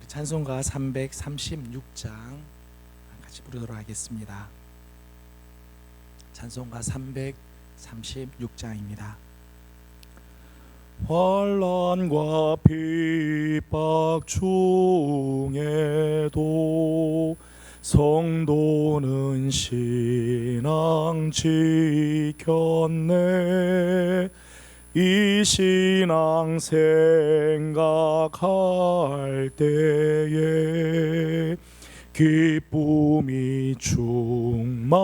찬송가 336장 같이 부르도록 하겠습니다. 찬송가 336장입니다. 환난과 핍박 중에도 성도는 신앙 지켰네. 이 신앙 생각할 때에 기쁨이 충만하도다.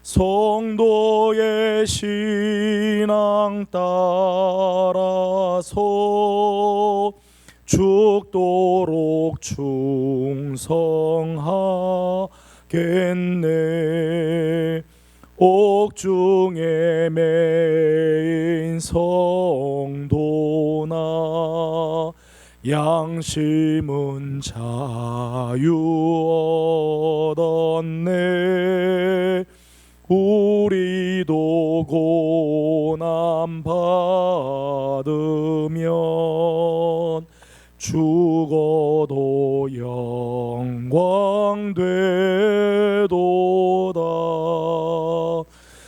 성도의 신앙 따라서 죽도록 충성하겠네. 옥중에 매인 성도나 양심은 자유 얻었네. 우리도 고난 받으면 죽어도 영광 되도다.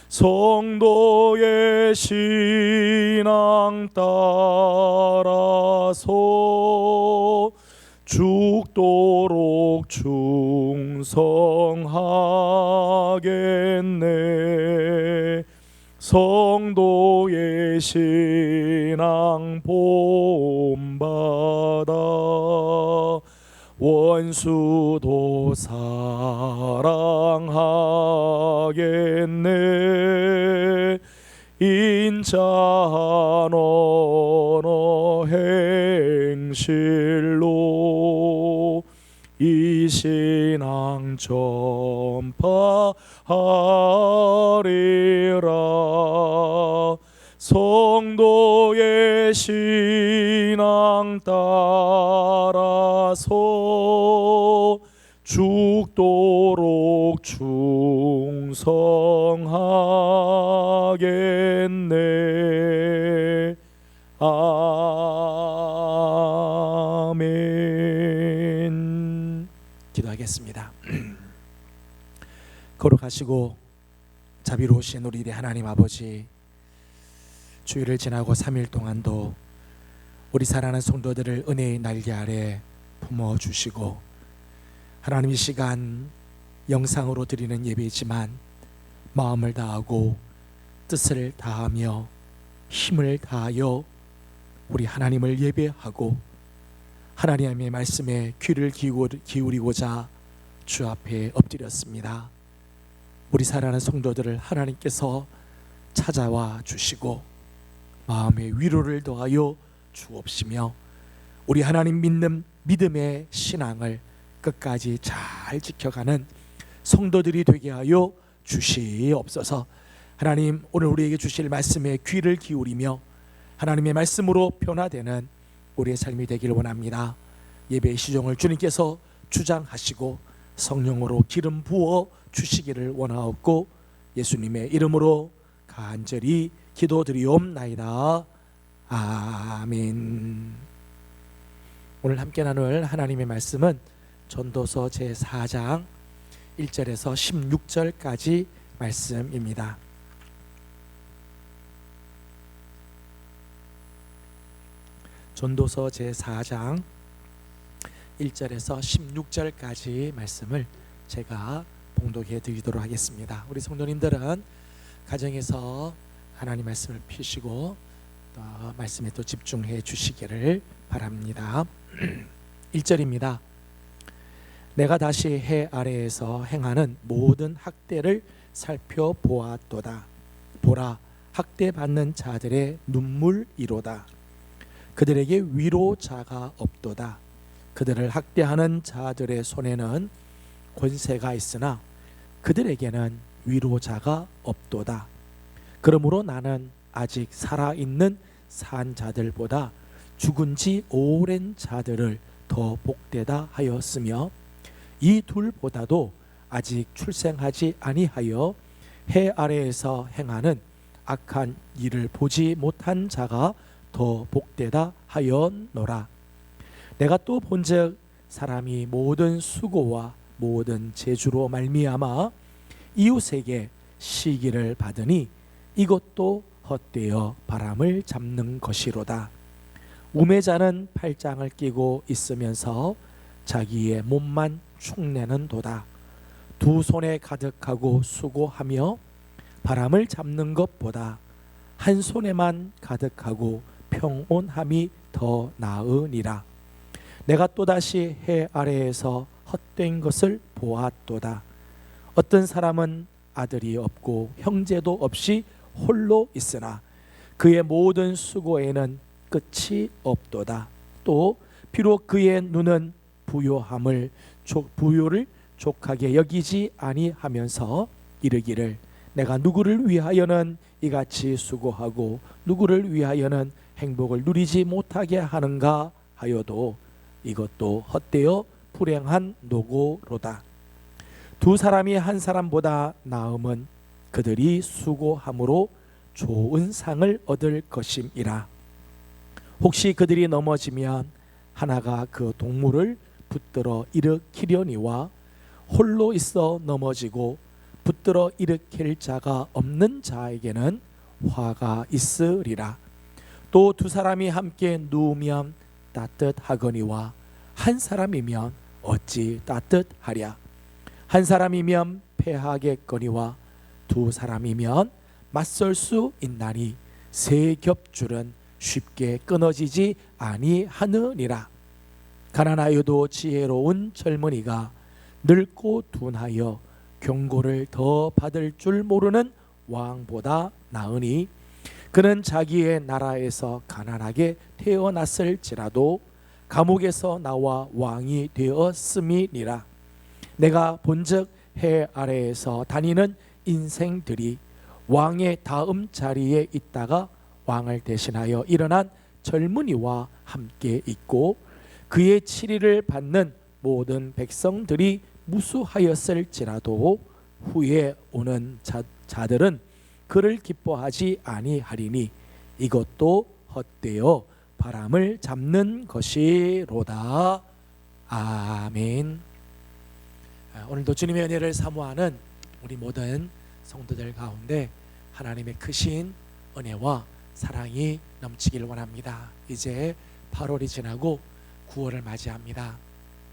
성도의 신앙 따라서 죽도록 충성하겠네. 성도의 신앙 본받아 원수도 사랑하겠네. 인자한 언어 행실로 이 신앙 전파하리라. 성도의 신앙 따라서 죽도록 충성하겠네. 아멘. 기도하겠습니다. 거룩하시고 자비로우신 우리 하나님 아버지, 주일을 지나고 3일 동안도 우리 사랑하는 성도들을 은혜의 날개 아래 품어주시고, 하나님 이 시간 영상으로 드리는 예배이지만 마음을 다하고 뜻을 다하며 힘을 다하여 우리 하나님을 예배하고 하나님의 말씀에 귀를 기울이고자 주 앞에 엎드렸습니다. 우리 사랑하는 성도들을 하나님께서 찾아와 주시고 마음의 위로를 더하여 주옵시며 우리 하나님 믿는 믿음의 신앙을 끝까지 잘 지켜가는 성도들이 되게 하여 주시옵소서. 하나님, 오늘 우리에게 주실 말씀에 귀를 기울이며 하나님의 말씀으로 변화되는 우리의 삶이 되기를 원합니다. 예배의 시종을 주님께서 주장하시고 성령으로 기름 부어 주시기를 원하옵고 예수님의 이름으로 간절히 기도드리옵나이다. 아멘. 오늘 함께 나눌 하나님의 말씀은 전도서 제4장 1절에서 16절까지 말씀입니다. 전도서 제4장 1절에서 16절까지 말씀을 제가 봉독해 드리도록 하겠습니다. 우리 성도님들은 가정에서 하나님 말씀을 피시고 또 말씀에 또 집중해 주시기를 바랍니다. 1절입니다. 내가 다시 해 아래에서 행하는 모든 학대를 살펴보았도다. 보라, 학대받는 자들의 눈물이로다. 그들에게 위로자가 없도다. 그들을 학대하는 자들의 손에는 권세가 있으나 그들에게는 위로자가 없도다. 그러므로 나는 아직 살아있는 산 자들보다 죽은 지 오랜 자들을 더 복되다 하였으며 이 둘보다도 아직 출생하지 아니하여 해 아래에서 행하는 악한 일을 보지 못한 자가 더 복되다 하였노라. 내가 또 본즉 사람이 모든 수고와 모든 재주로 말미암아 이웃에게 시기를 받으니 이것도 헛되어 바람을 잡는 것이로다. 우매자는 팔짱을 끼고 있으면서 자기의 몸만 축내는 도다. 두 손에 가득하고 수고하며 바람을 잡는 것보다 한 손에만 가득하고 평온함이 더 나으니라. 내가 또다시 해 아래에서 헛된 것을 보았도다. 어떤 사람은 아들이 없고 형제도 없이 홀로 있으나 그의 모든 수고에는 끝이 없도다. 또 비록 그의 눈은 부요를 족하게 여기지 아니하면서 이르기를 내가 누구를 위하여는 이같이 수고하고 누구를 위하여는 행복을 누리지 못하게 하는가 하여도 이것도 헛되어 불행한 노고로다. 두 사람이 한 사람보다 나음은 그들이 수고함으로 좋은 상을 얻을 것임이라. 혹시 그들이 넘어지면 하나가 그 동물을 붙들어 일으키려니와 홀로 있어 넘어지고 붙들어 일으킬 자가 없는 자에게는 화가 있으리라. 또 두 사람이 함께 누우면 따뜻하거니와 한 사람이면 어찌 따뜻하랴. 한 사람이면 패하겠거니와 두 사람이면 맞설 수 있나니 세 겹줄은 쉽게 끊어지지 아니하느니라. 가난하여도 지혜로운 젊은이가 늙고 둔하여 경고를 더 받을 줄 모르는 왕보다 나으니 그는 자기의 나라에서 가난하게 태어났을지라도 감옥에서 나와 왕이 되었음이니라. 내가 본즉 해 아래에서 다니는 인생들이 왕의 다음 자리에 있다가 왕을 대신하여 일어난 젊은이와 함께 있고 그의 치리를 받는 모든 백성들이 무수하였을지라도 후에 오는 자들은 그를 기뻐하지 아니하리니 이것도 헛되어 바람을 잡는 것이로다. 아멘. 오늘도 주님의 은혜를 사모하는 우리 모든 성도들 가운데 하나님의 크신 은혜와 사랑이 넘치길 원합니다. 이제 8월이 지나고 9월을 맞이합니다.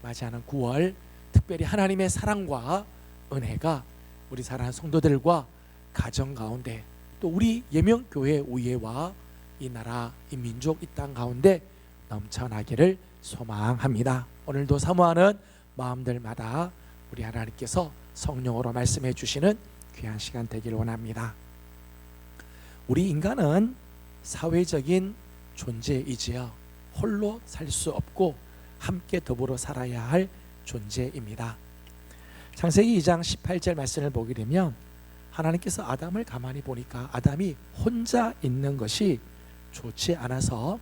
맞이하는 9월, 특별히 하나님의 사랑과 은혜가 우리 사랑하는 성도들과 가정 가운데 또 우리 예명교회 우예와 이 나라, 이 민족, 이 땅 가운데 넘쳐나기를 소망합니다. 오늘도 사모하는 마음들마다 우리 하나님께서 성령으로 말씀해 주시는 귀한 시간 되기를 원합니다. 우리 인간은 사회적인 존재이지요. 홀로 살 수 없고 함께 더불어 살아야 할 존재입니다. 창세기 2장 18절 말씀을 보게 되면 하나님께서 아담을 가만히 보니까 아담이 혼자 있는 것이 좋지 않아서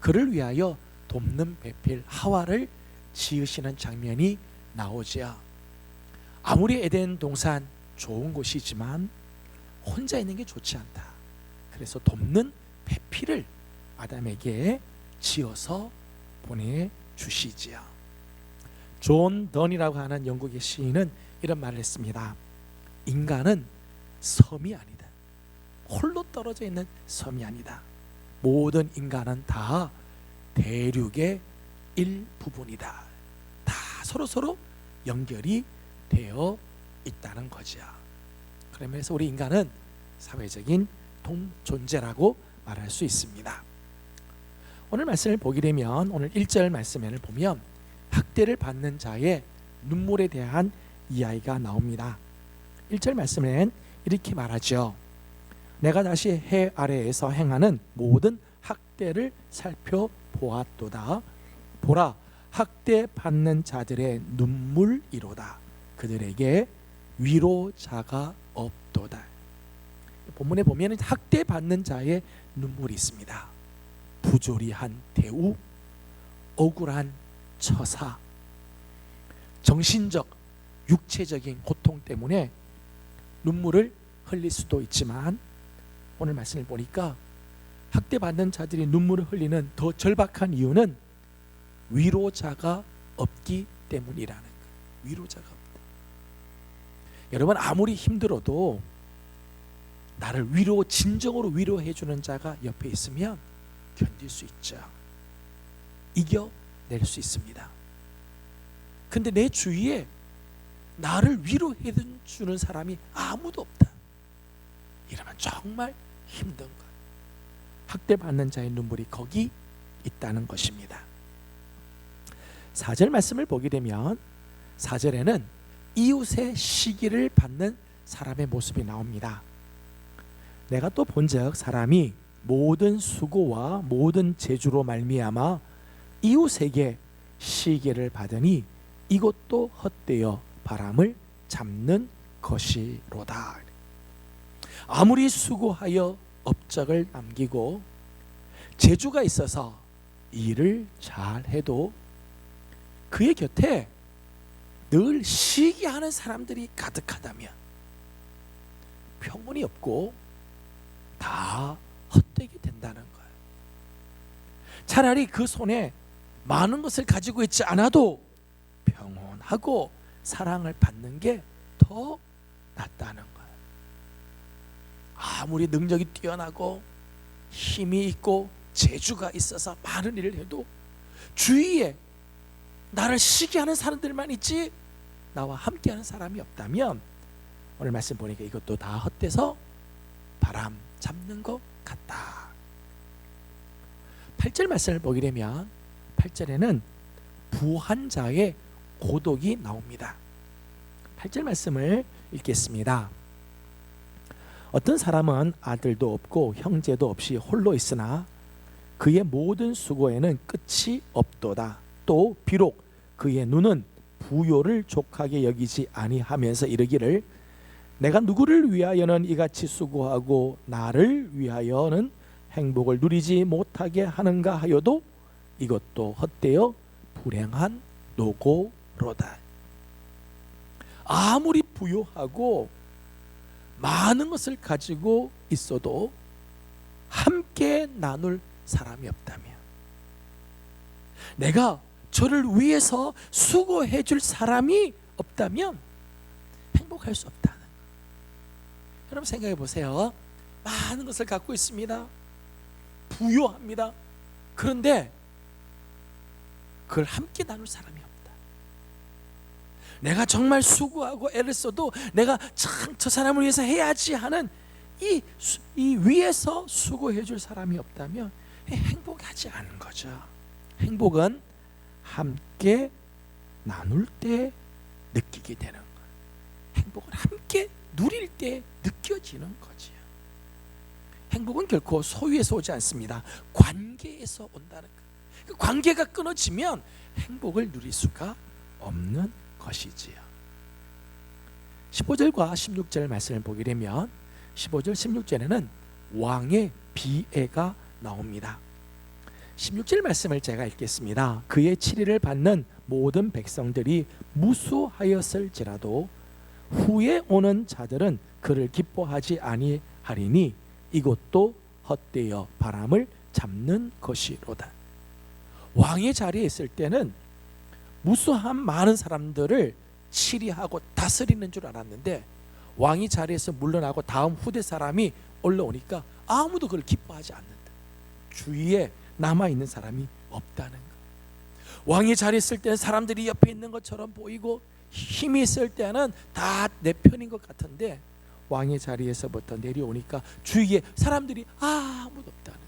그를 위하여 돕는 배필 하와를 지으시는 장면이 나오지요. 아무리 에덴 동산 좋은 곳이지만 혼자 있는 게 좋지 않다. 그래서 돕는 배필을 아담에게 지어서 보내주시지요. 존 던이라고 하는 영국의 시인은 이런 말을 했습니다. 인간은 섬이 아니다. 홀로 떨어져 있는 섬이 아니다. 모든 인간은 다 대륙의 일부분이다. 다 서로 연결이 되어 있다는 거죠. 그러면서 우리 인간은 사회적인 존재라고 말할 수 있습니다. 오늘 말씀을 보게 되면 오늘 1절 말씀을 보면 학대를 받는 자의 눈물에 대한 이야기가 나옵니다. 1절 말씀엔 이렇게 말하죠. 내가 다시 해 아래에서 행하는 모든 학대를 살펴보았도다. 보라, 학대받는 자들의 눈물이로다. 그들에게 위로자가 없도다. 본문에 보면 학대받는 자의 눈물이 있습니다. 부조리한 대우, 억울한 처사, 정신적, 육체적인 고통 때문에 눈물을 흘릴 수도 있지만 오늘 말씀을 보니까 학대받는 자들이 눈물을 흘리는 더 절박한 이유는 위로자가 없기 때문이라는 거예요. 위로자가 없다. 여러분, 아무리 힘들어도 나를 진정으로 위로해 주는 자가 옆에 있으면 견딜 수 있죠. 이겨낼 수 있습니다. 근데 내 주위에 나를 위로해 주는 사람이 아무도 없다. 이러면 정말 힘든 것. 학대받는 자의 눈물이 거기 있다는 것입니다. 4절 말씀을 보게 되면 4절에는 이웃의 시기를 받는 사람의 모습이 나옵니다. 내가 또 본즉 사람이 모든 수고와 모든 재주로 말미암아 이웃에게 시기를 받으니 이것도 헛되어 바람을 잡는 것이로다. 아무리 수고하여 업적을 남기고 재주가 있어서 일을 잘해도 그의 곁에 늘 시기하는 사람들이 가득하다면 평온이 없고 다 헛되게 된다는 거예요. 차라리 그 손에 많은 것을 가지고 있지 않아도 평온하고 사랑을 받는 게 더 낫다는 거예요. 아무리 능력이 뛰어나고 힘이 있고 재주가 있어서 많은 일을 해도 주위에 나를 시기하는 사람들만 있지 나와 함께하는 사람이 없다면 오늘 말씀 보니까 이것도 다 헛돼서 바람 잡는 것 같다. 8절 말씀을 보게 되면 8절에는 부한 자의 고독이 나옵니다. 8절 말씀을 읽겠습니다. 어떤 사람은 아들도 없고 형제도 없이 홀로 있으나 그의 모든 수고에는 끝이 없도다. 또 비록 그의 눈은 부요를 족하게 여기지 아니하면서 이르기를 내가 누구를 위하여는 이같이 수고하고 나를 위하여는 행복을 누리지 못하게 하는가 하여도 이것도 헛되어 불행한 노고로다. 아무리 부유하고 많은 것을 가지고 있어도 함께 나눌 사람이 없다면, 내가 저를 위해서 수고해 줄 사람이 없다면 행복할 수 없다는 거예요. 여러분 생각해 보세요. 많은 것을 갖고 있습니다. 부유합니다. 그런데 그걸 함께 나눌 사람이 없다. 내가 정말 수고하고 애를 써도 내가 참 저 사람을 위해서 해야지 하는 이 위에서 수고해 줄 사람이 없다면 행복하지 않은 거죠. 행복은 함께 나눌 때 느끼게 되는 거예요. 행복은 함께 누릴 때 느껴지는 거지요. 행복은 결코 소유에서 오지 않습니다. 관계에서 온다는 거예요. 그 관계가 끊어지면 행복을 누릴 수가 없는 것이지요. 15절과 16절 말씀을 보게 되면 15절 16절에는 왕의 비애가 나옵니다. 16절 말씀을 제가 읽겠습니다. 그의 치리를 받는 모든 백성들이 무수하였을지라도 후에 오는 자들은 그를 기뻐하지 아니하리니 이것도 헛되어 바람을 잡는 것이로다. 왕의 자리에 있을 때는 무수한 많은 사람들을 치리하고 다스리는 줄 알았는데 왕이 자리에서 물러나고 다음 후대 사람이 올라오니까 아무도 그걸 기뻐하지 않는다. 주위에 남아있는 사람이 없다는 것. 왕이 자리에 있을 때는 사람들이 옆에 있는 것처럼 보이고 힘이 있을 때는 다 내 편인 것 같은데 왕의 자리에서부터 내려오니까 주위에 사람들이 아무도 없다는 것.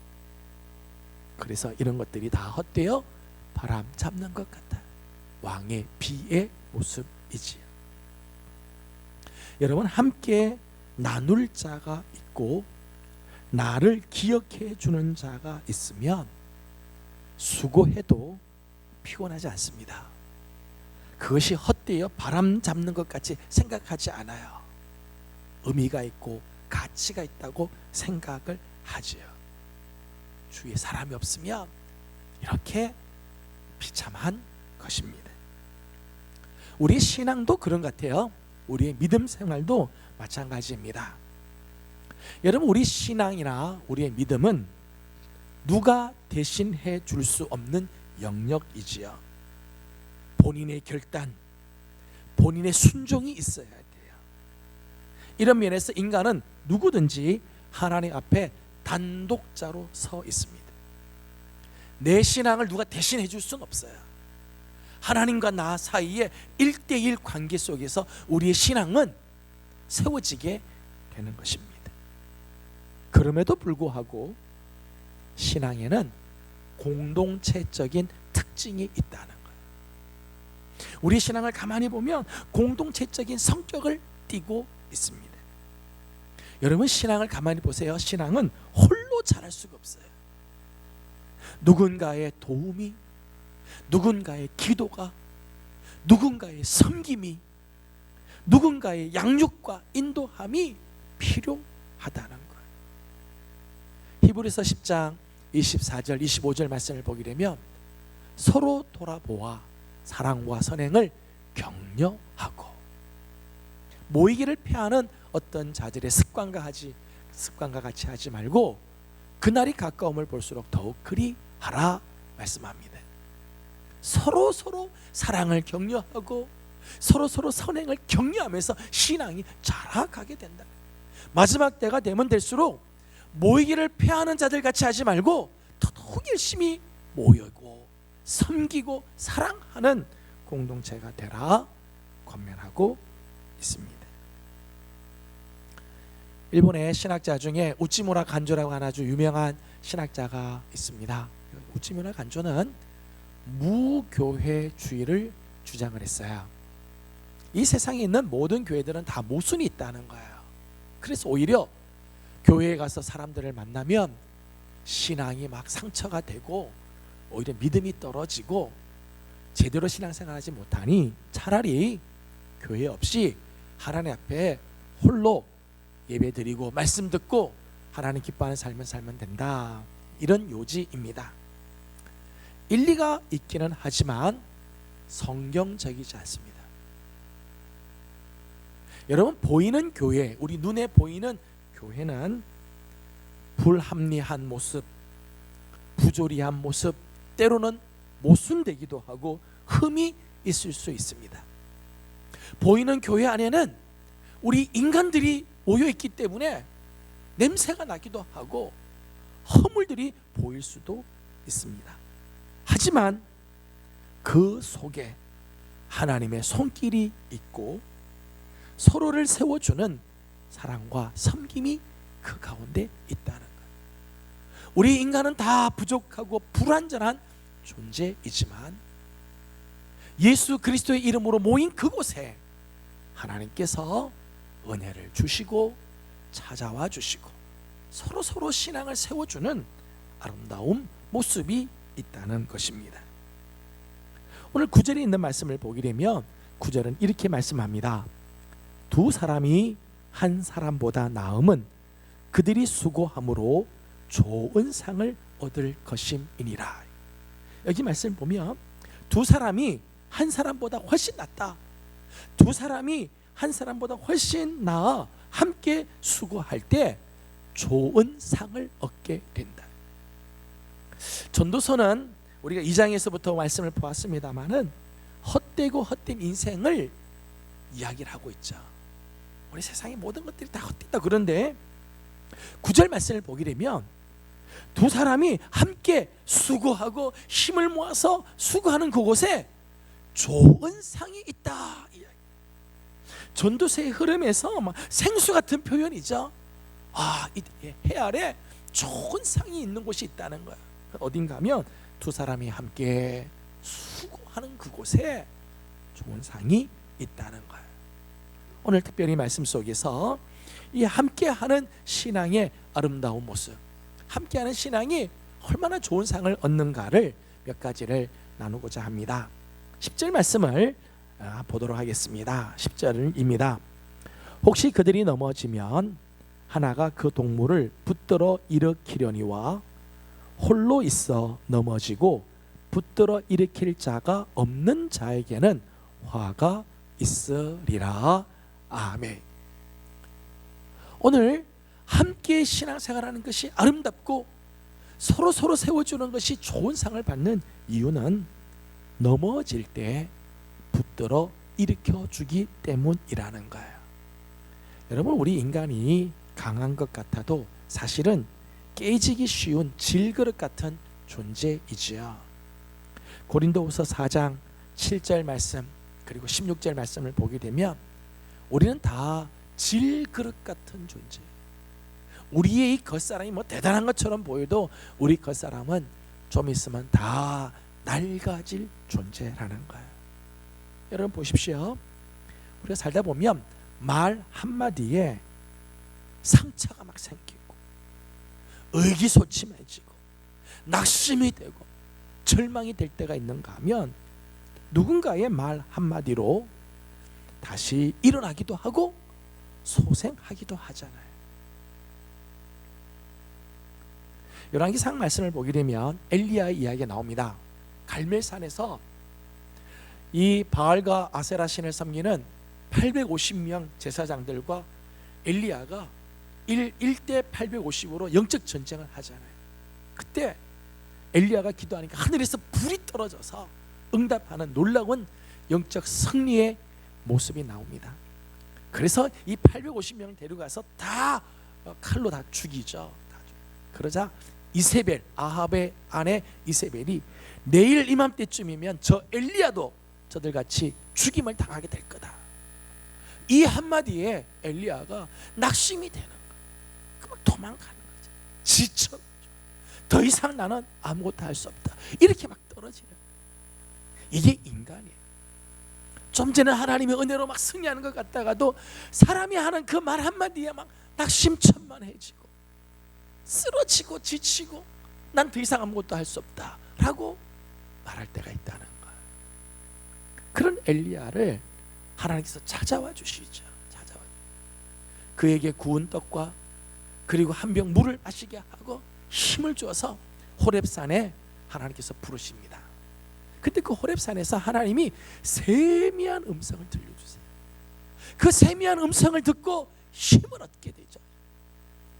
그래서 이런 것들이 다 헛되어 바람 잡는 것 같다. 왕의 비의 모습이지요. 여러분, 함께 나눌 자가 있고 나를 기억해 주는 자가 있으면 수고해도 피곤하지 않습니다. 그것이 헛되어 바람 잡는 것 같이 생각하지 않아요. 의미가 있고 가치가 있다고 생각을 하지요. 주위에 사람이 없으면 이렇게 비참한 것입니다. 우리 신앙도 그런 것 같아요. 우리의 믿음 생활도 마찬가지입니다. 여러분, 우리 신앙이나 우리의 믿음은 누가 대신해 줄 수 없는 영역이지요. 본인의 결단, 본인의 순종이 있어야 돼요. 이런 면에서 인간은 누구든지 하나님 앞에 단독자로 서 있습니다. 내 신앙을 누가 대신해 줄 수는 없어요. 하나님과 나 사이의 1대1 관계 속에서 우리의 신앙은 세워지게 되는 것입니다. 그럼에도 불구하고 신앙에는 공동체적인 특징이 있다는 거예요. 우리 신앙을 가만히 보면 공동체적인 성격을 띠고 있습니다. 여러분, 신앙을 가만히 보세요. 신앙은 홀로 자랄 수가 없어요. 누군가의 도움이, 누군가의 기도가, 누군가의 섬김이, 누군가의 양육과 인도함이 필요하다는 거예요. 히브리서 10장 24절 25절 말씀을 보게 되면 서로 돌아보아 사랑과 선행을 격려하고, 모이기를 피하는 어떤 자들의 습관과 같이 하지 말고 그날이 가까움을 볼수록 더욱 그리 하라 말씀합니다. 서로 사랑을 격려하고 서로 선행을 격려하면서 신앙이 자라가게 된다. 마지막 때가 되면 될수록 모이기를 피하는 자들 같이 하지 말고 더더욱 열심히 모이고 섬기고 사랑하는 공동체가 되라 권면하고 있습니다. 일본의 신학자 중에 우치무라 간조라고 하는 아주 유명한 신학자가 있습니다. 우치무라 간조는 무교회주의를 주장을 했어요. 이 세상에 있는 모든 교회들은 다 모순이 있다는 거예요. 그래서 오히려 교회에 가서 사람들을 만나면 신앙이 막 상처가 되고 오히려 믿음이 떨어지고 제대로 신앙생활하지 못하니 차라리 교회 없이 하나님 앞에 홀로 예배드리고 말씀 듣고 하나님 기뻐하는 삶을 살면 된다, 이런 요지입니다. 일리가 있기는 하지만 성경적이지 않습니다. 여러분, 보이는 교회, 우리 눈에 보이는 교회는 불합리한 모습, 부조리한 모습, 때로는 모순되기도 하고 흠이 있을 수 있습니다. 보이는 교회 안에는 우리 인간들이 모여있기 때문에 냄새가 나기도 하고 허물들이 보일 수도 있습니다. 하지만 그 속에 하나님의 손길이 있고 서로를 세워주는 사랑과 섬김이 그 가운데 있다는 거예요. 우리 인간은 다 부족하고 불완전한 존재이지만 예수 그리스도의 이름으로 모인 그곳에 하나님께서 은혜를 주시고 찾아와 주시고 서로 신앙을 세워주는 아름다운 모습이 있다는 것입니다. 오늘 9절에 있는 말씀을 보게 되면 9절은 이렇게 말씀합니다. 두 사람이 한 사람보다 나음은 그들이 수고함으로 좋은 상을 얻을 것임이니라. 여기 말씀을 보면 두 사람이 한 사람보다 훨씬 낫다, 두 사람이 한 사람보다 훨씬 나아 함께 수고할 때 좋은 상을 얻게 된다. 전도서는 우리가 2장에서부터 말씀을 보았습니다마는 헛되고 헛된 인생을 이야기를 하고 있죠. 우리 세상의 모든 것들이 다 헛되다. 그런데 9절 말씀을 보게 되면 두 사람이 함께 수고하고 힘을 모아서 수고하는 그곳에 좋은 상이 있다. 전도서의 흐름에서 생수 같은 표현이죠. 이 해 아래 좋은 상이 있는 곳이 있다는 거야. 어딘가 하면 두 사람이 함께 수고하는 그곳에 좋은 상이 있다는 거야. 오늘 특별히 말씀 속에서 이 함께하는 신앙의 아름다운 모습, 함께하는 신앙이 얼마나 좋은 상을 얻는가를 몇 가지를 나누고자 합니다. 10절 말씀을 보도록 하겠습니다. 10절입니다. 혹시 그들이 넘어지면 하나가 그 동물을 붙들어 일으키려니와 홀로 있어 넘어지고 붙들어 일으킬 자가 없는 자에게는 화가 있으리라. 아멘. 오늘 함께 신앙생활하는 것이 아름답고 서로 세워주는 것이 좋은 상을 받는 이유는 넘어질 때 붙들어 일으켜주기 때문이라는 거예요. 여러분, 우리 인간이 강한 것 같아도 사실은 깨지기 쉬운 질그릇 같은 존재이지요. 고린도후서 4장 7절 말씀 그리고 16절 말씀을 보게 되면 우리는 다 질그릇 같은 존재. 우리의 이 겉사람이 뭐 대단한 것처럼 보여도 우리 겉사람은 좀 있으면 다 낡아질 존재라는 거예요. 여러분 보십시오. 우리가 살다 보면 말 한마디에 상처가 막 생기고 의기소침해지고 낙심이 되고 절망이 될 때가 있는가 하면 누군가의 말 한마디로 다시 일어나기도 하고 소생하기도 하잖아요. 열왕기상 말씀을 보게 되면 엘리야의 이야기가 나옵니다. 갈멜산에서 이 바알과 아세라 신을 섬기는 850명 제사장들과 엘리야가 1대 850으로 영적 전쟁을 하잖아요. 그때 엘리야가 기도하니까 하늘에서 불이 떨어져서 응답하는 놀라운 영적 승리의 모습이 나옵니다. 그래서 이 850명 데려가서 다 칼로 다 죽이죠. 그러자 이세벨, 아합의 아내 이세벨이 내일 이맘때쯤이면 저 엘리야도 저들같이 죽임을 당하게 될 거다. 이 한마디에 엘리야가 낙심이 되는 거예요. 도망가는 거죠. 지쳐. 더 이상 나는 아무것도 할 수 없다. 이렇게 막 떨어지는 거예요. 이게 인간이에요. 좀 전에 하나님의 은혜로 막 승리하는 것 같다가도 사람이 하는 그 말 한마디에 막 낙심천만해지고 쓰러지고 지치고 난 더 이상 아무것도 할 수 없다 라고 말할 때가 있다는 거예요. 그런 엘리야를 하나님께서 찾아와 주시죠. 그에게 구운 떡과 그리고 한 병 물을 마시게 하고 힘을 주어서 호렙산에 하나님께서 부르십니다. 그때 그 호렙산에서 하나님이 세미한 음성을 들려주세요. 그 세미한 음성을 듣고 힘을 얻게 되죠.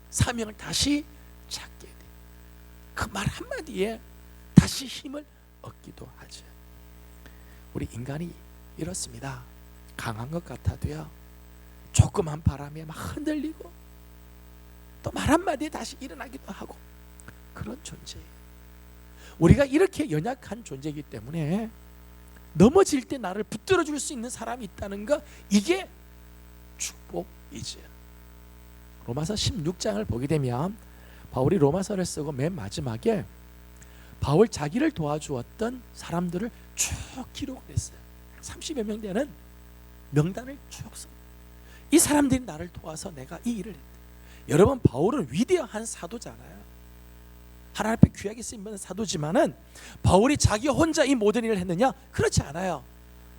사명을 다시 찾게 돼요. 그 말 한마디에 다시 힘을 얻기도 하죠. 우리 인간이 이렇습니다. 강한 것 같아도요, 조그만 바람에 막 흔들리고 또 말 한마디에 다시 일어나기도 하고 그런 존재예요. 우리가 이렇게 연약한 존재이기 때문에 넘어질 때 나를 붙들어 줄 수 있는 사람이 있다는 거, 이게 축복이죠. 로마서 16장을 보게 되면 바울이 로마서를 쓰고 맨 마지막에 바울 자기를 도와주었던 사람들을 쭉 기록을 했어요. 30여 명 되는 명단을 쭉 써. 이 사람들이 나를 도와서 내가 이 일을 했다. 여러분, 바울은 위대한 사도잖아요. 하나님 앞에 귀하게 쓰임받는 사도지만은 바울이 자기 혼자 이 모든 일을 했느냐? 그렇지 않아요.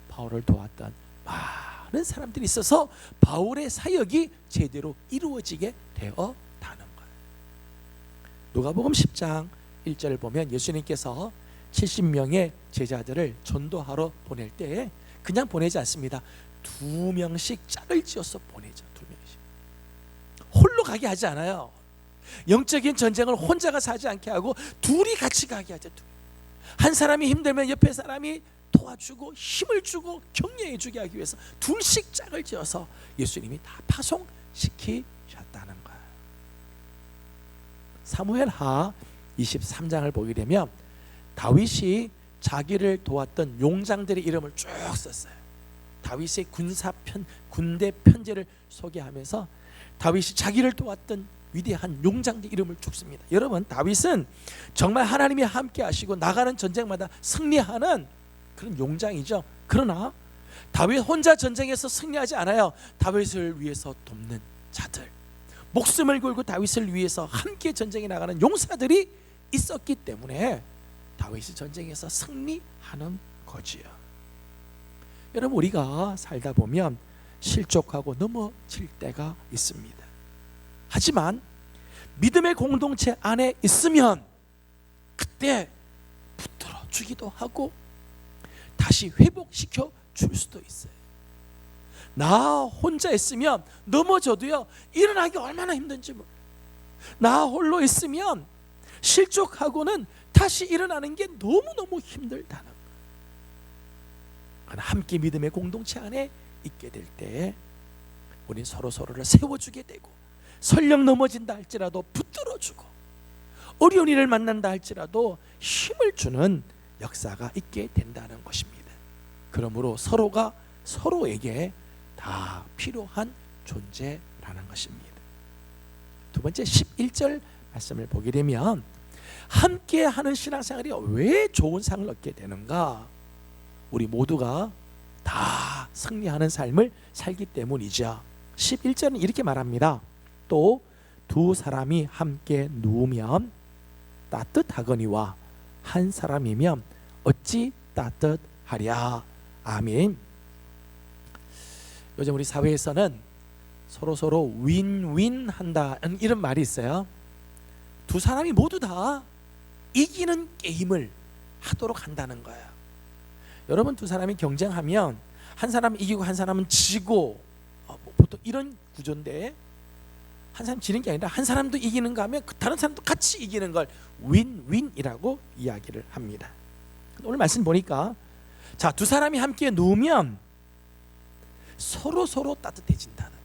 바울을 도왔던 많은 사람들이 있어서 바울의 사역이 제대로 이루어지게 되었다는 거예요. 누가복음 10장 1절을 보면 예수님께서 70명의 제자들을 전도하러 보낼 때 그냥 보내지 않습니다. 2명씩 짝을 지어서 보내죠. 2명씩. 홀로 가게 하지 않아요. 영적인 전쟁을 혼자 가서 하지 않게 하고 둘이 같이 가게 하죠. 한 사람이 힘들면 옆에 사람이 도와주고 힘을 주고 격려해 주게 하기 위해서 둘씩 짝을 지어서 예수님이 다 파송시키셨다는 거예요. 사무엘하 23장을 보게 되면 다윗이 자기를 도왔던 용장들의 이름을 쭉 썼어요. 다윗의 군대 편제를 소개하면서 다윗이 자기를 도왔던 위대한 용장들 이름을 쭉 씁니다. 여러분, 다윗은 정말 하나님이 함께 하시고 나가는 전쟁마다 승리하는 그런 용장이죠. 그러나 다윗 혼자 전쟁에서 승리하지 않아요. 다윗을 위해서 돕는 자들, 목숨을 걸고 다윗을 위해서 함께 전쟁에 나가는 용사들이 있었기 때문에 다윗이 전쟁에서 승리하는 거지요. 여러분, 우리가 살다 보면 실족하고 넘어질 때가 있습니다. 하지만 믿음의 공동체 안에 있으면 그때 붙들어 주기도 하고 다시 회복시켜 줄 수도 있어요. 나 혼자 있으면 넘어져도요 일어나기 얼마나 힘든지 몰라요. 나 홀로 있으면 실족하고는 다시 일어나는 게 너무너무 힘들다는 거예요. 함께 믿음의 공동체 안에 있게 될 때 우린 서로를 세워주게 되고, 설령 넘어진다 할지라도 붙들어주고, 어려운 일을 만난다 할지라도 힘을 주는 역사가 있게 된다는 것입니다. 그러므로 서로가 서로에게 다 필요한 존재라는 것입니다. 두 번째 11절 말씀을 보게 되면, 함께 하는 신앙생활이 왜 좋은 상을 얻게 되는가? 우리 모두가 다 승리하는 삶을 살기 때문이죠. 11절은 이렇게 말합니다. 또 두 사람이 함께 누우면 따뜻하거니와 한 사람이면 어찌 따뜻하랴. 아멘. 요즘 우리 사회에서는 서로 윈윈 한다는 이런 말이 있어요. 두 사람이 모두 다 이기는 게임을 하도록 한다는 거예요. 여러분, 두 사람이 경쟁하면 한 사람은 이기고 한 사람은 지고, 보통 이런 구조인데, 한 사람 지는 게 아니라 한 사람도 이기는가 하면 다른 사람도 같이 이기는 걸 윈윈이라고 이야기를 합니다. 오늘 말씀 보니까, 자, 두 사람이 함께 누우면 서로 따뜻해진다는 거예요.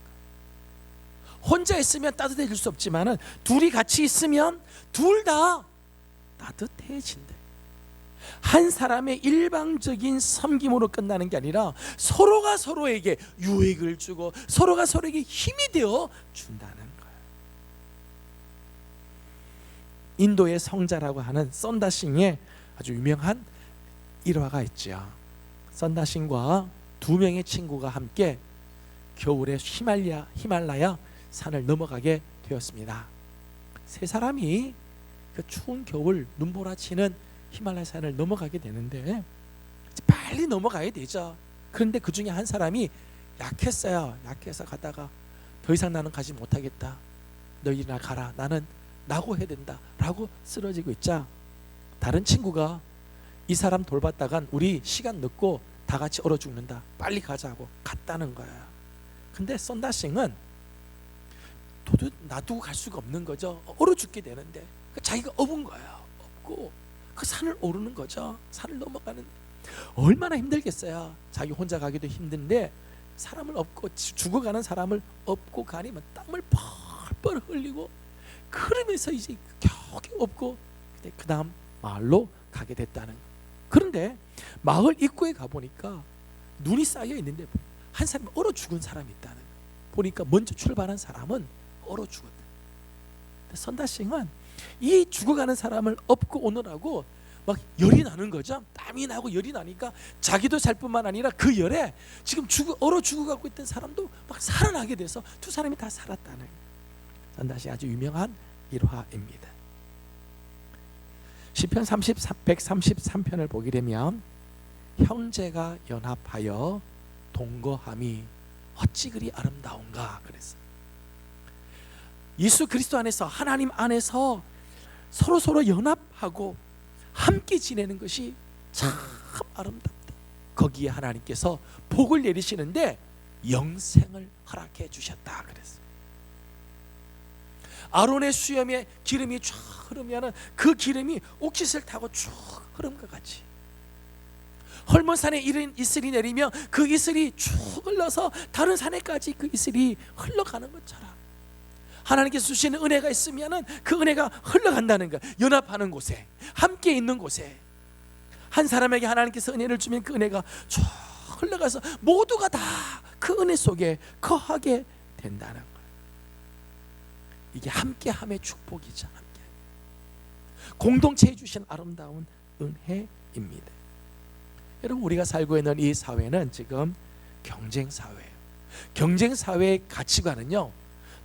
혼자 있으면 따뜻해질 수 없지만은 둘이 같이 있으면 둘 다 따뜻해진다. 한 사람의 일방적인 섬김으로 끝나는 게 아니라 서로가 서로에게 유익을 주고 서로가 서로에게 힘이 되어 준다는 거예요. 인도의 성자라고 하는 썬다싱의 아주 유명한 일화가 있죠. 썬다싱과 두 명의 친구가 함께 겨울에 히말라야 산을 넘어가게 되었습니다. 세 사람이 그 추운 겨울 눈보라치는 히말라야 산을 넘어가게 되는데 빨리 넘어가야 되죠. 그런데 그 중에 한 사람이 약했어요. 약해서 가다가 더 이상 나는 가지 못하겠다. 너희나 가라. 나는 낙오해야 된다 라고 쓰러지고 있자, 다른 친구가 이 사람 돌봤다간 우리 시간 늦고 다 같이 얼어 죽는다. 빨리 가자고 갔다는 거예요. 근데 썬다싱은 도저히 놔두고 갈 수가 없는 거죠. 얼어 죽게 되는데 자기가 업은 거예요. 업고 그 산을 오르는 거죠. 산을 넘어가는, 얼마나 힘들겠어요. 자기 혼자 가기도 힘든데 사람을 업고, 죽어가는 사람을 업고 가니면 땀을 펄펄 흘리고 그러면서 이제 겨우 업고 그 다음 마을로 가게 됐다는 거예요. 그런데 마을 입구에 가보니까 눈이 쌓여 있는데 한 사람이 얼어 죽은 사람이 있다는 거예요. 보니까 먼저 출발한 사람은 얼어 죽었다. 썬다싱은 이 죽어가는 사람을 업고 오느라고 막 열이 나는 거죠. 땀이 나고 열이 나니까 자기도 살 뿐만 아니라 그 열에 지금 얼어 죽어가고 있던 사람도 막 살아나게 돼서 두 사람이 다 살았다는 거예요. 썬다싱 아주 유명한 일화입니다. 시편 133편을 보게 되면 형제가 연합하여 동거함이 어찌 그리 아름다운가 그랬어요. 예수 그리스도 안에서, 하나님 안에서 서로 연합하고 함께 지내는 것이 참 아름답다. 거기에 하나님께서 복을 내리시는데 영생을 허락해 주셨다 그랬어요. 아론의 수염에 기름이 쫙 흐르면 그 기름이 옥짓을 타고 쭉 흐름과 같이, 헐몬산에 이슬이 내리면 그 이슬이 쭉 흘러서 다른 산에까지 그 이슬이 흘러가는 것처럼 하나님께서 주시는 은혜가 있으면 그 은혜가 흘러간다는 것. 연합하는 곳에, 함께 있는 곳에 한 사람에게 하나님께서 은혜를 주면 그 은혜가 쭉 흘러가서 모두가 다 그 은혜 속에 거하게 된다는 거예요. 이게 함께함의 축복이죠. 함께 공동체에 주신 아름다운 은혜입니다. 여러분, 우리가 살고 있는 이 사회는 지금 경쟁사회예요. 경쟁사회의 가치관은요,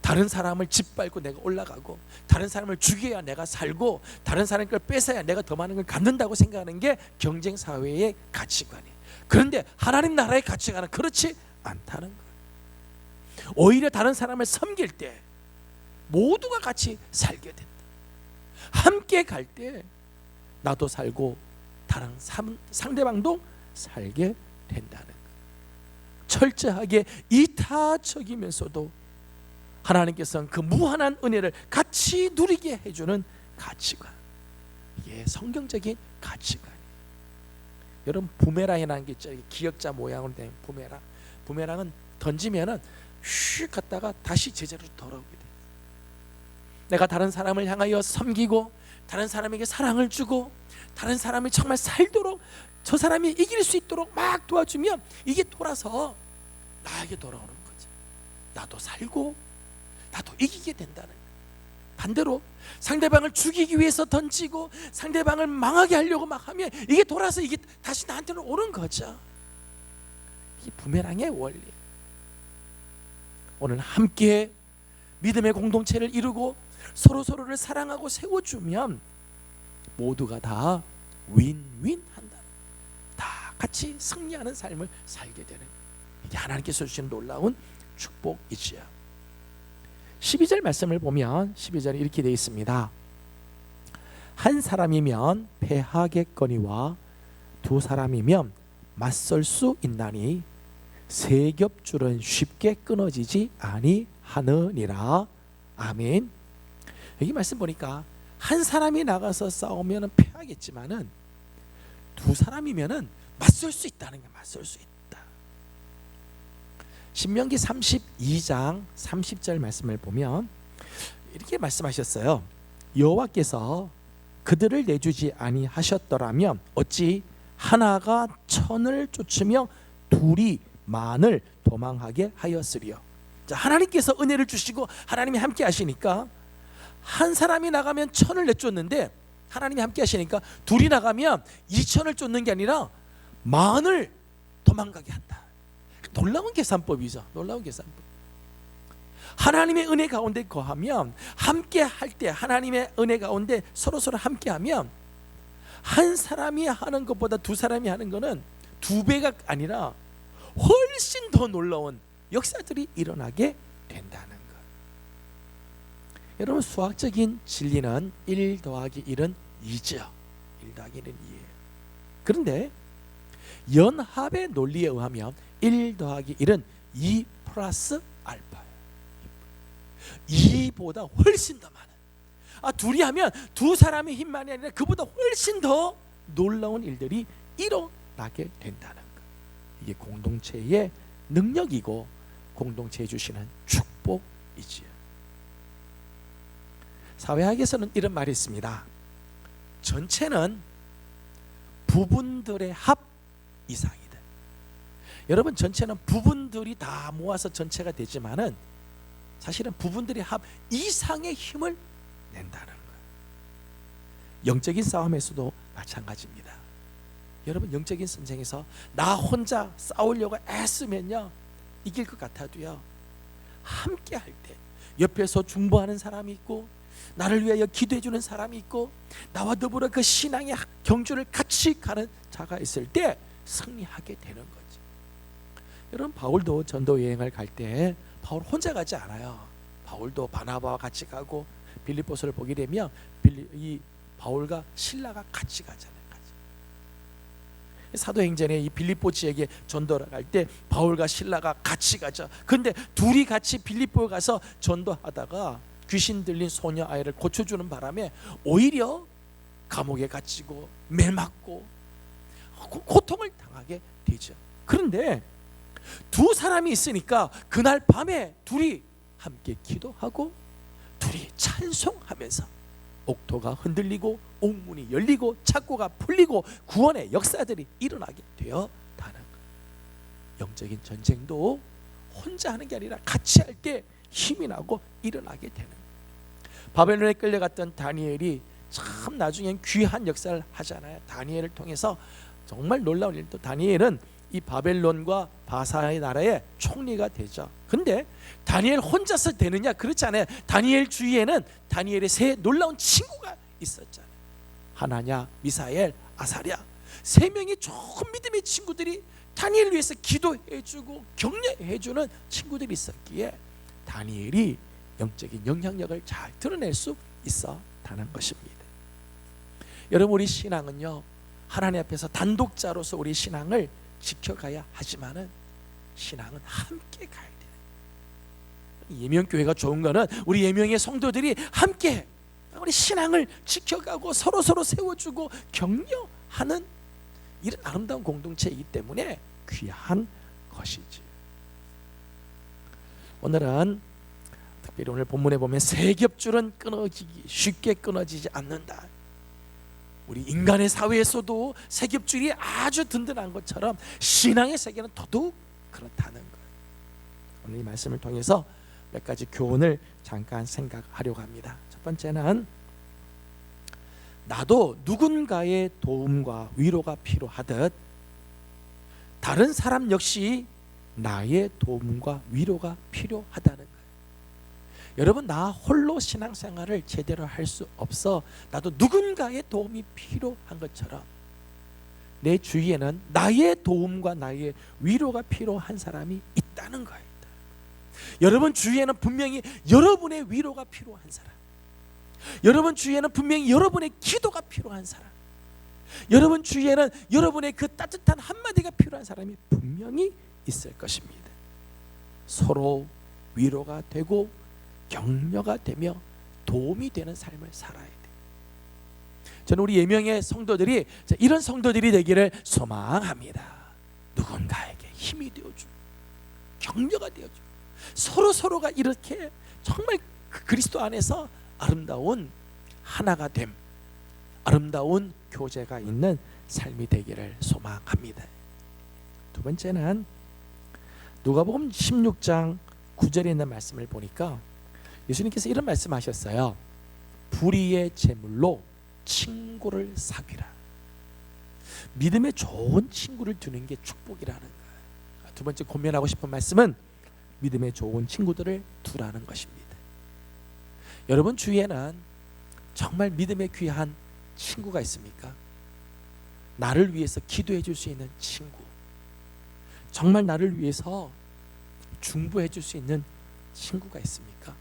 다른 사람을 짓밟고 내가 올라가고, 다른 사람을 죽여야 내가 살고, 다른 사람 걸 뺏어야 내가 더 많은 걸 갖는다고 생각하는 게 경쟁사회의 가치관이에요. 그런데 하나님 나라의 가치관은 그렇지 않다는 거예요. 오히려 다른 사람을 섬길 때 모두가 같이 살게 된다. 함께 갈 때 나도 살고 다른 상대방도 살게 된다는 거예요. 철저하게 이타적이면서도 하나님께서는 그 무한한 은혜를 같이 누리게 해주는 가치관. 이게 성경적인 가치관이에요. 여러분 부메랑이라는 게 있죠. 기역자 모양으로 된 부메랑. 부메랑은 던지면은 슉 갔다가 다시 제자리로 돌아오게 돼요. 내가 다른 사람을 향하여 섬기고 다른 사람에게 사랑을 주고 다른 사람이 정말 살도록 저 사람이 이길 수 있도록 막 도와주면 이게 돌아서 나에게 돌아오는 거죠. 나도 살고 나도 이기게 된다는 거예요. 반대로 상대방을 죽이기 위해서 던지고 상대방을 망하게 하려고 막 하면 이게 돌아서 이게 다시 나한테는 오는 거죠. 이게 부메랑의 원리. 오늘 함께 믿음의 공동체를 이루고 서로서로를 사랑하고 세워주면 모두가 다 윈윈 한다. 다 같이 승리하는 삶을 살게 되는, 이게 하나님께서 주시는 놀라운 축복이지요. 12절 말씀을 보면 12절에 이렇게 되어 있습니다. 한 사람이면 패하겠거니와 두 사람이면 맞설 수 있나니 세 겹줄은 쉽게 끊어지지 아니하느니라. 아멘. 여기 말씀 보니까 한 사람이 나가서 싸우면 패하겠지만은 두 사람이면은 맞설 수 있다는 게, 맞설 수 있다. 신명기 32장 30절 말씀을 보면 이렇게 말씀하셨어요. 여호와께서 그들을 내주지 아니하셨더라면 어찌 하나가 천을 쫓으며 둘이 만을 도망하게 하였으리요. 자, 하나님께서 은혜를 주시고 하나님이 함께 하시니까 한 사람이 나가면 천을 내쫓는데 하나님이 함께 하시니까 둘이 나가면 2천을 쫓는 게 아니라 만을 도망가게 한다. 놀라운 계산법이죠. 놀라운 계산법. 하나님의 은혜 가운데 거하면, 함께 할 때 하나님의 은혜 가운데 서로서로 함께 하면 한 사람이 하는 것보다 두 사람이 하는 거는 두 배가 아니라 훨씬 더 놀라운 역사들이 일어나게 된다는 것. 여러분, 수학적인 진리는 1 더하기 1은 2죠. 1 더하기 1은 2예요. 그런데 연합의 논리에 의하면 1 더하기 1은 2 플러스 알파예요. 2보다 훨씬 더 많아. 둘이 하면 두 사람의 힘만이 아니라 그보다 훨씬 더 놀라운 일들이 일어나게 된다는 것. 이게 공동체의 능력이고 공동체에 주시는 축복이지요. 사회학에서는 이런 말이 있습니다. 전체는 부분들의 합 이상이다. 여러분, 전체는 부분들이 다 모아서 전체가 되지만은 사실은 부분들의 합 이상의 힘을 낸다는 거예요. 영적인 싸움에서도 마찬가지입니다. 여러분, 영적인 전쟁에서 나 혼자 싸우려고 애쓰면요 이길 것 같아도요, 함께 할 때 옆에서 중보하는 사람이 있고 나를 위하여 기도해 주는 사람이 있고 나와 더불어 그 신앙의 경주를 같이 가는 자가 있을 때 승리하게 되는 거죠. 여러분, 바울도 전도 여행을 갈 때 바울 혼자 가지 않아요. 바울도 바나바와 같이 가고 빌립보서를 보게 되면 이 바울과 실라가 같이 가잖아요. 사도행전에 이 빌립보 지역에 전도를 갈 때 바울과 실라가 같이 가죠. 그런데 둘이 같이 빌립보에 가서 전도하다가 귀신 들린 소녀 아이를 고쳐주는 바람에 오히려 감옥에 갇히고 매맞고 고통을 당하게 되죠. 그런데 두 사람이 있으니까 그날 밤에 둘이 함께 기도하고 둘이 찬송하면서 옥토가 흔들리고 옥문이 열리고 착고가 풀리고 구원의 역사들이 일어나게 되었다는 것. 영적인 전쟁도 혼자 하는 게 아니라 같이 할 때 힘이 나고 일어나게 되는 것. 바벨론에 끌려갔던 다니엘이 참 나중엔 귀한 역사를 하잖아요. 다니엘을 통해서 정말 놀라운 일도, 다니엘은 이 바벨론과 바사의 나라의 총리가 되죠. 근데 다니엘 혼자서 되느냐? 그렇지 않아요. 다니엘 주위에는 다니엘의 세 놀라운 친구가 있었잖아요. 하나냐, 미사엘, 아사랴, 세 명이 좋은 믿음의 친구들이 다니엘을 위해서 기도해주고 격려해주는 친구들이 있었기에 다니엘이 영적인 영향력을 잘 드러낼 수 있었다는 것입니다. 여러분, 우리 신앙은요, 하나님 앞에서 단독자로서 우리 신앙을 지켜가야 하지만은 신앙은 함께 가야 돼요. 예명교회가 좋은 거는 우리 예명의 성도들이 함께 우리 신앙을 지켜가고 서로 세워주고 격려하는 이런 아름다운 공동체이기 때문에 귀한 것이지. 오늘은 특별히 오늘 본문에 보면 세겹줄은 쉽게 끊어지지 않는다. 우리 인간의 사회에서도 세겹줄이 아주 든든한 것처럼 신앙의 세계는 더더욱 그렇다는 거예요. 오늘 이 말씀을 통해서 몇 가지 교훈을 잠깐 생각하려고 합니다. 첫 번째는 나도 누군가의 도움과 위로가 필요하듯 다른 사람 역시 나의 도움과 위로가 필요하다는 거예요. 여러분, 나 홀로 신앙생활을 제대로 할 수 없어 나도 누군가의 도움이 필요한 것처럼 내 주위에는 나의 도움과 나의 위로가 필요한 사람이 있다는 거예요. 여러분 주위에는 분명히 여러분의 위로가 필요한 사람, 여러분 주위에는 분명히 여러분의 기도가 필요한 사람, 여러분 주위에는 여러분의 그 따뜻한 한마디가 필요한 사람이 분명히 있을 것입니다. 서로 위로가 되고 격려가 되며 도움이 되는 삶을 살아야 돼. 저는 우리 예명의 성도들이 이런 성도들이 되기를 소망합니다. 누군가에게 힘이 되어주고 격려가 되어주고 서로가 이렇게 정말 그리스도 안에서 아름다운 하나가 됨, 아름다운 교제가 있는 삶이 되기를 소망합니다. 두 번째는 누가복음 16장 9절에 있는 말씀을 보니까 예수님께서 이런 말씀하셨어요. 불의의 제물로 친구를 사귀라. 믿음에 좋은 친구를 두는 게 축복이라는 거예요. 두 번째 고면하고 싶은 말씀은 믿음에 좋은 친구들을 두라는 것입니다. 여러분 주위에는 정말 믿음에 귀한 친구가 있습니까? 나를 위해서 기도해 줄 수 있는 친구, 정말 나를 위해서 중보해 줄 수 있는 친구가 있습니까?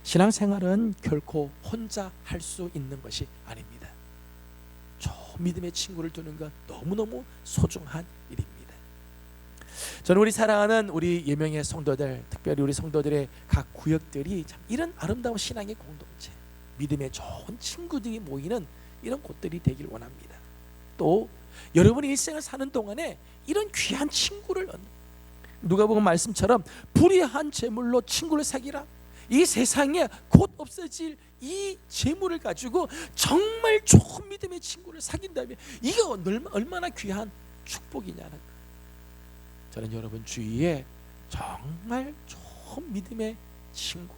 신앙생활은 결코 혼자 할 수 있는 것이 아닙니다. 좋은 믿음의 친구를 두는 건 너무너무 소중한 일입니다. 저는 우리 사랑하는 우리 예명의 성도들, 특별히 우리 성도들의 각 구역들이 참 이런 아름다운 신앙의 공동체, 믿음의 좋은 친구들이 모이는 이런 곳들이 되길 원합니다. 또 여러분의 일생을 사는 동안에 이런 귀한 친구를 누가복음 말씀처럼 불의한 제물로 친구를 사귀라. 이 세상에 곧 없어질 이 재물을 가지고 정말 좋은 믿음의 친구를 사귄다면 이게 얼마나 귀한 축복이냐는 거예요. 저는 여러분 주위에 정말 좋은 믿음의 친구,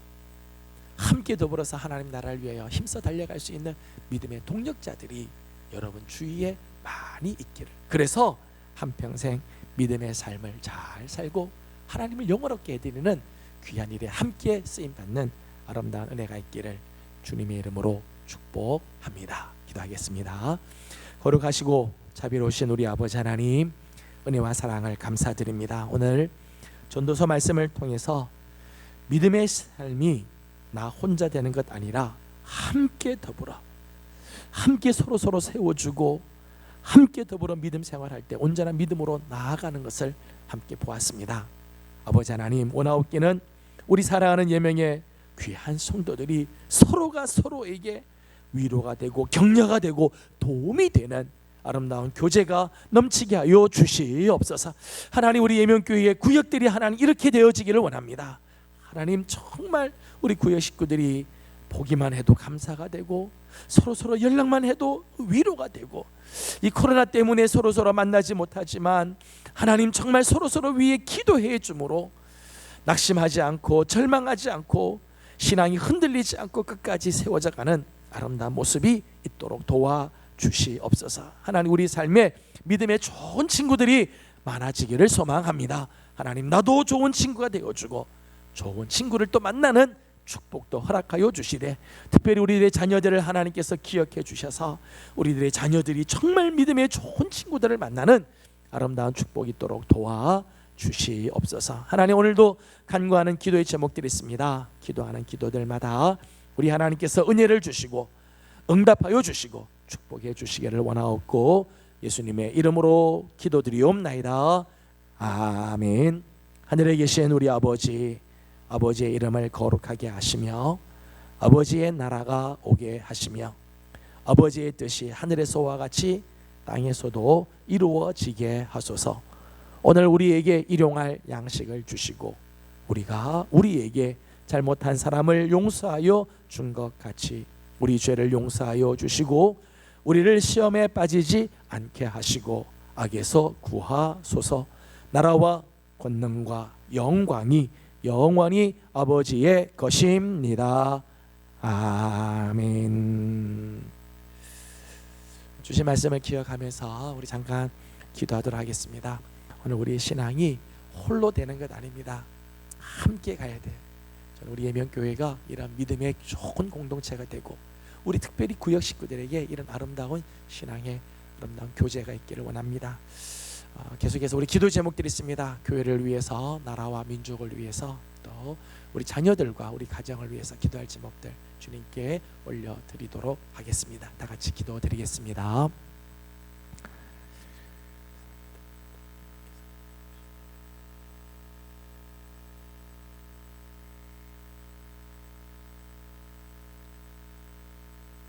함께 더불어서 하나님 나라를 위하여 힘써 달려갈 수 있는 믿음의 동력자들이 여러분 주위에 많이 있기를, 그래서 한평생 믿음의 삶을 잘 살고 하나님을 영원롭게 해드리는 귀한 일에 함께 쓰임받는 아름다운 은혜가 있기를 주님의 이름으로 축복합니다. 기도하겠습니다. 거룩하시고 자비로우신 우리 아버지 하나님, 은혜와 사랑을 감사드립니다. 오늘 전도서 말씀을 통해서 믿음의 삶이 나 혼자 되는 것 아니라 함께 더불어, 함께 서로 세워주고 함께 더불어 믿음 생활할 때 온전한 믿음으로 나아가는 것을 함께 보았습니다. 아버지 하나님, 원하옵기는 우리 사랑하는 예명의 귀한 성도들이 서로가 서로에게 위로가 되고 격려가 되고 도움이 되는 아름다운 교제가 넘치게 하여 주시옵소서. 하나님, 우리 예명교회의 구역들이 하나님 이렇게 되어지기를 원합니다. 하나님, 정말 우리 구역 식구들이 보기만 해도 감사가 되고 서로 연락만 해도 위로가 되고, 이 코로나 때문에 서로 만나지 못하지만 하나님 정말 서로 위해 기도해 주므로 낙심하지 않고 절망하지 않고 신앙이 흔들리지 않고 끝까지 세워져 가는 아름다운 모습이 있도록 도와주시옵소서. 하나님, 우리 삶에 믿음의 좋은 친구들이 많아지기를 소망합니다. 하나님, 나도 좋은 친구가 되어주고 좋은 친구를 또 만나는 축복도 허락하여 주시되, 특별히 우리들의 자녀들을 하나님께서 기억해 주셔서 우리들의 자녀들이 정말 믿음의 좋은 친구들을 만나는 아름다운 축복이 있도록 도와주시옵소서. 하나님, 오늘도 간구하는 기도의 제목들이 있습니다. 기도하는 기도들마다 우리 하나님께서 은혜를 주시고 응답하여 주시고 축복해 주시기를 원하옵고 예수님의 이름으로 기도드리옵나이다. 아멘. 하늘에 계신 우리 아버지, 아버지의 이름을 거룩하게 하시며 아버지의 나라가 오게 하시며 아버지의 뜻이 하늘에서와 같이 땅에서도 이루어지게 하소서. 오늘 우리에게 일용할 양식을 주시고 우리가 우리에게 잘못한 사람을 용서하여 준 것 같이 우리 죄를 용서하여 주시고 우리를 시험에 빠지지 않게 하시고 악에서 구하소서. 나라와 권능과 영광이 영원히 아버지의 것입니다. 아멘. 주신 말씀을 기억하면서 우리 잠깐 기도하도록 하겠습니다. 오늘 우리의 신앙이 홀로 되는 것 아닙니다. 함께 가야 돼. 저는 우리 예명교회가 이런 믿음의 좋은 공동체가 되고 우리 특별히 구역 식구들에게 이런 아름다운 신앙의 아름다운 교제가 있기를 원합니다. 계속해서 우리 기도 제목들이 있습니다. 교회를 위해서, 나라와 민족을 위해서, 또 우리 자녀들과 우리 가정을 위해서 기도할 제목들 주님께 올려드리도록 하겠습니다. 다 같이 기도드리겠습니다.